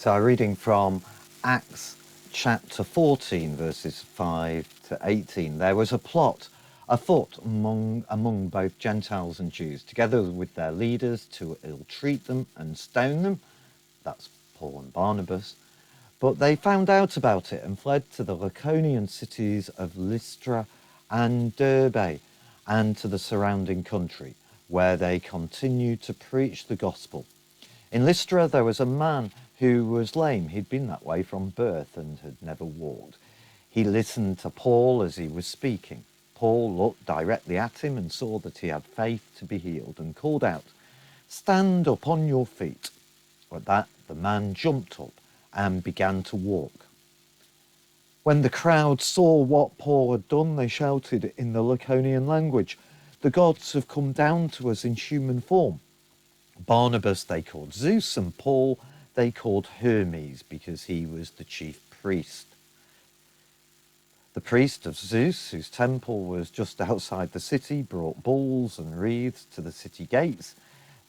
So I'm reading from Acts chapter 14, verses 5 to 18. There was a plot afoot among both Gentiles and Jews, together with their leaders, to ill-treat them and stone them. That's Paul and Barnabas. But they found out about it and fled to the Lycaonian cities of Lystra and Derbe and to the surrounding country, where they continued to preach the gospel. In Lystra there was a man who was lame. He'd been that way from birth and had never walked. He listened to Paul as he was speaking. Paul looked directly at him and saw that he had faith to be healed and called out, "Stand up on your feet." At that the man jumped up and began to walk. When the crowd saw what Paul had done, they shouted in the Lycaonian language, "The gods have come down to us in human form." Barnabas they called Zeus, and Paul they called Hermes, because he was the chief priest. The priest of Zeus, whose temple was just outside the city, brought bulls and wreaths to the city gates,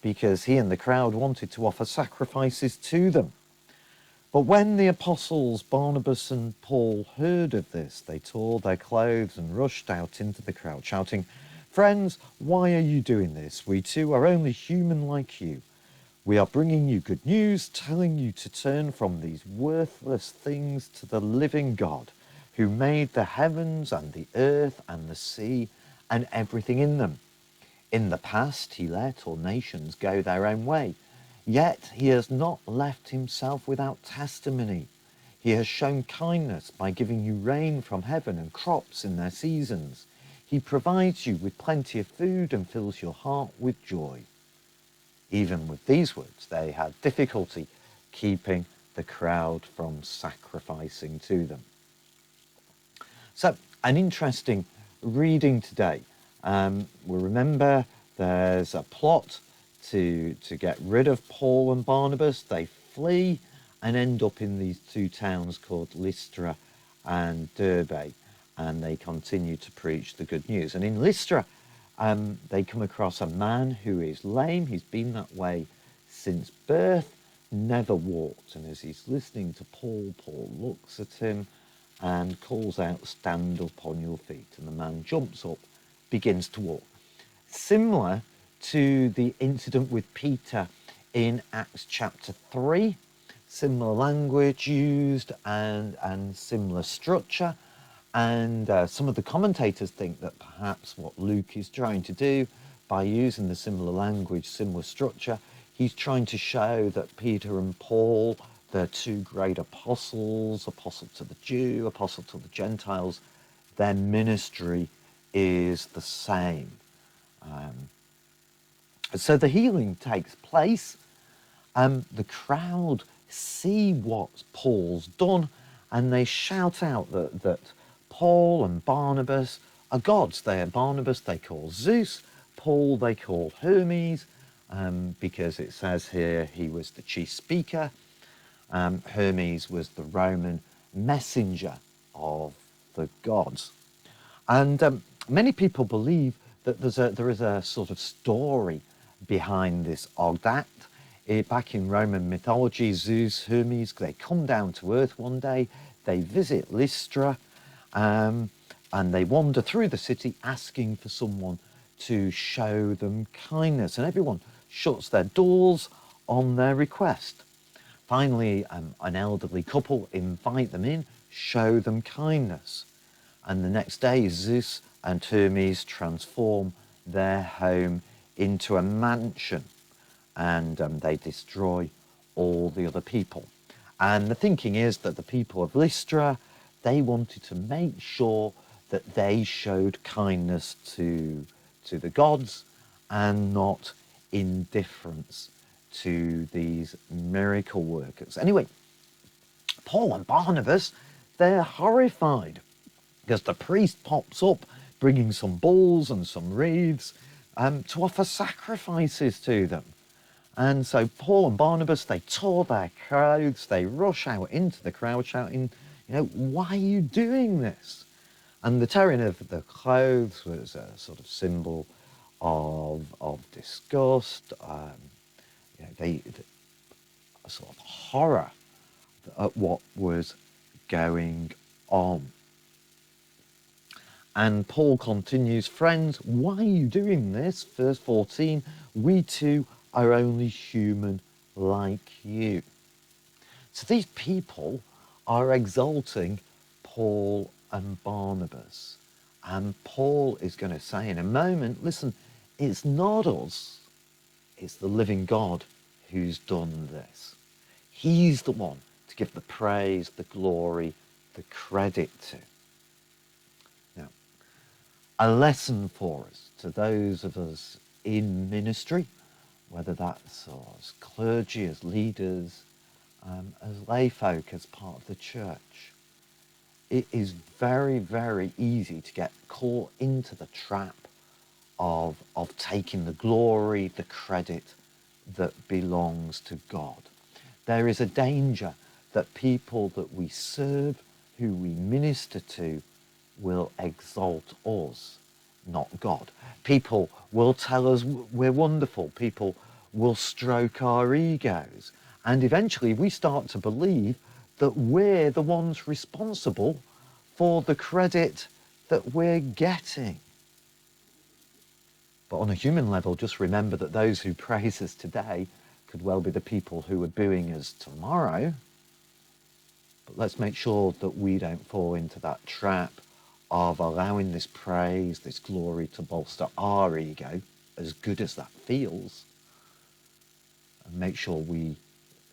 because he and the crowd wanted to offer sacrifices to them. But when the apostles Barnabas and Paul heard of this, they tore their clothes and rushed out into the crowd, shouting, "Friends, why are you doing this? We too are only human like you. We are bringing you good news, telling you to turn from these worthless things to the living God, who made the heavens and the earth and the sea and everything in them. In the past, he let all nations go their own way, yet he has not left himself without testimony. He has shown kindness by giving you rain from heaven and crops in their seasons. He provides you with plenty of food and fills your heart with joy." Even with these words, they had difficulty keeping the crowd from sacrificing to them. So, an interesting reading today. We remember there's a plot to get rid of Paul and Barnabas. They flee and end up in these two towns called Lystra and Derbe, and they continue to preach the good news. And in Lystra, they come across a man who is lame. He's been that way since birth, never walked. And as he's listening to Paul, Paul looks at him and calls out, "Stand up on your feet." And the man jumps up, begins to walk. Similar to the incident with Peter in Acts chapter 3, similar language used and similar structure. And some of the commentators think that perhaps what Luke is trying to do by using the similar language, similar structure, he's trying to show that Peter and Paul, the two great apostles, apostle to the Jew, apostle to the Gentiles, their ministry is the same. So the healing takes place. The crowd see what Paul's done, and they shout out that Paul and Barnabas are gods. They are Barnabas, they call Zeus. Paul, they call Hermes, because it says here he was the chief speaker. Hermes was the Roman messenger of the gods. And many people believe that there is a sort of story behind this odd act. Back in Roman mythology, Zeus, Hermes, they come down to earth one day, they visit Lystra, and they wander through the city asking for someone to show them kindness. And everyone shuts their doors on their request. Finally, an elderly couple invite them in, show them kindness. And the next day, Zeus and Hermes transform their home into a mansion, and they destroy all the other people. And the thinking is that the people of Lystra, they wanted to make sure that they showed kindness to the gods and not indifference to these miracle workers. Anyway, Paul and Barnabas, they're horrified because the priest pops up bringing some bulls and some wreaths to offer sacrifices to them. And so Paul and Barnabas, they tore their clothes, they rush out into the crowd shouting, "Why are you doing this?" And the tearing of the clothes was a sort of symbol of disgust, a sort of horror at what was going on. And Paul continues, friends, why are you doing this? Verse 14, we too are only human like you. So these people are exalting Paul and Barnabas. And Paul is going to say in a moment, listen, it's not us, it's the living God who's done this. He's the one to give the praise, the glory, the credit to. Now, a lesson for us, to those of us in ministry, whether that's as clergy, as leaders, as lay folk, as part of the church. It is very, very easy to get caught into the trap of taking the glory, the credit that belongs to God. There is a danger that people that we serve, who we minister to, will exalt us, not God. People will tell us we're wonderful. People will stroke our egos. And eventually we start to believe that we're the ones responsible for the credit that we're getting. But on a human level, just remember that those who praise us today could well be the people who are booing us tomorrow. But let's make sure that we don't fall into that trap of allowing this praise, this glory to bolster our ego, as good as that feels, and make sure we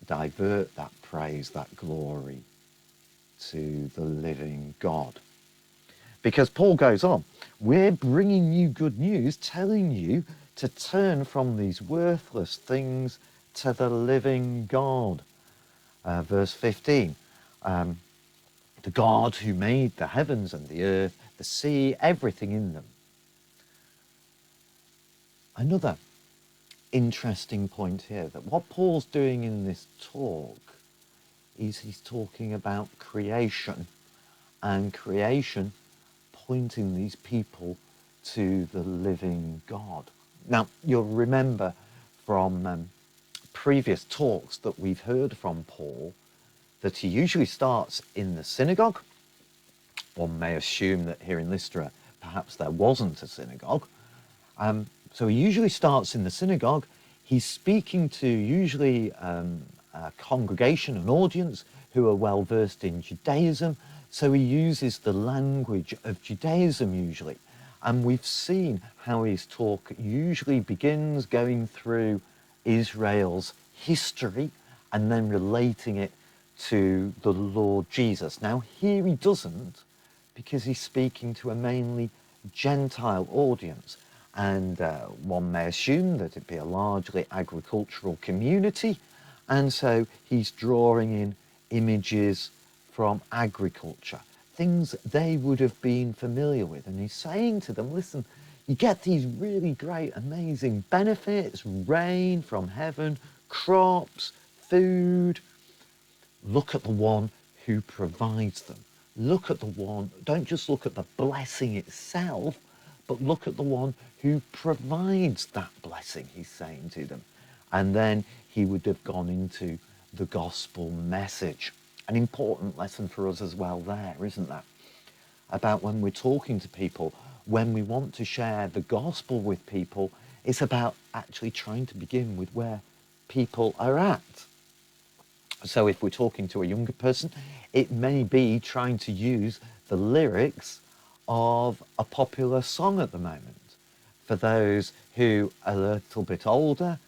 divert that praise, that glory to the living God. Because Paul goes on, we're bringing you good news, telling you to turn from these worthless things to the living God. Verse 15, the God who made the heavens and the earth, the sea, everything in them. Another interesting point here, that what Paul's doing in this talk is he's talking about creation, and creation pointing these people to the living God. Now, you'll remember from previous talks that we've heard from Paul that he usually starts in the synagogue. One may assume that here in Lystra, perhaps there wasn't a synagogue. So he usually starts in the synagogue. He's speaking to usually a congregation, an audience who are well versed in Judaism. So he uses the language of Judaism usually. And we've seen how his talk usually begins going through Israel's history and then relating it to the Lord Jesus. Now here he doesn't, because he's speaking to a mainly Gentile audience. And one may assume that it'd be a largely agricultural community. And so he's drawing in images from agriculture, things they would have been familiar with. And he's saying to them, listen, you get these really great, amazing benefits, rain from heaven, crops, food. Look at the one who provides them. Look at the one, don't just look at the blessing itself, but look at the one who provides that blessing, he's saying to them. And then he would have gone into the gospel message. An important lesson for us as well there, isn't that? About when we're talking to people, when we want to share the gospel with people, it's about actually trying to begin with where people are at. So if we're talking to a younger person, it may be trying to use the lyrics of a popular song at the moment. For those who are a little bit older,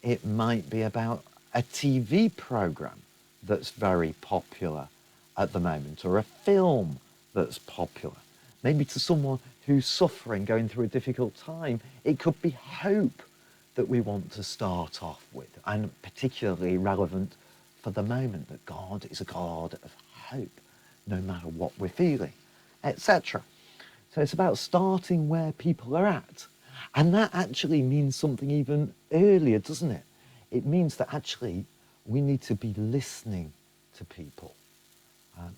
it might be about a TV program that's very popular at the moment, or a film that's popular. Maybe to someone who's suffering, going through a difficult time, it could be hope that we want to start off with, and particularly relevant for the moment, that God is a God of hope, no matter what we're feeling, etc. So it's about starting where people are at. And that actually means something even earlier, doesn't it? It means that actually we need to be listening to people,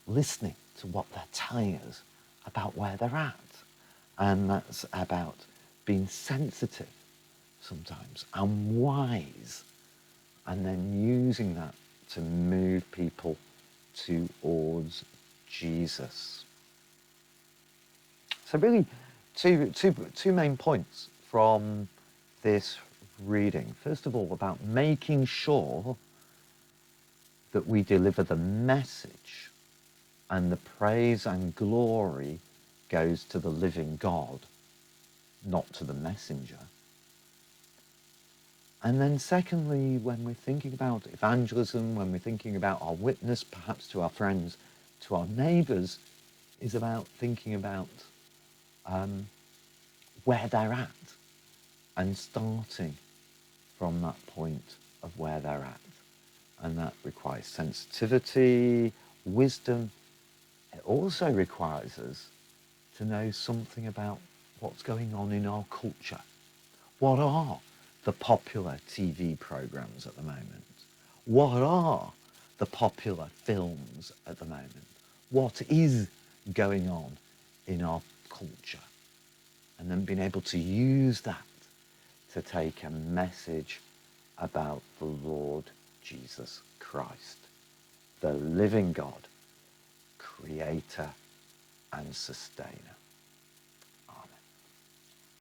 listening to what they're telling us about where they're at. And that's about being sensitive sometimes and wise, and then using that to move people towards Jesus. So really, two main points from this reading. First of all, about making sure that we deliver the message and the praise and glory goes to the living God, not to the messenger. And then secondly, when we're thinking about evangelism, when we're thinking about our witness, perhaps to our friends, to our neighbours, is about thinking about where they're at and starting from that point of where they're at. And that requires sensitivity, wisdom. It also requires us to know something about what's going on in our culture. What are the popular TV programs at the moment? What are the popular films at the moment? What is going on in our culture? And then being able to use that to take a message about the Lord Jesus Christ, the living God, creator and sustainer.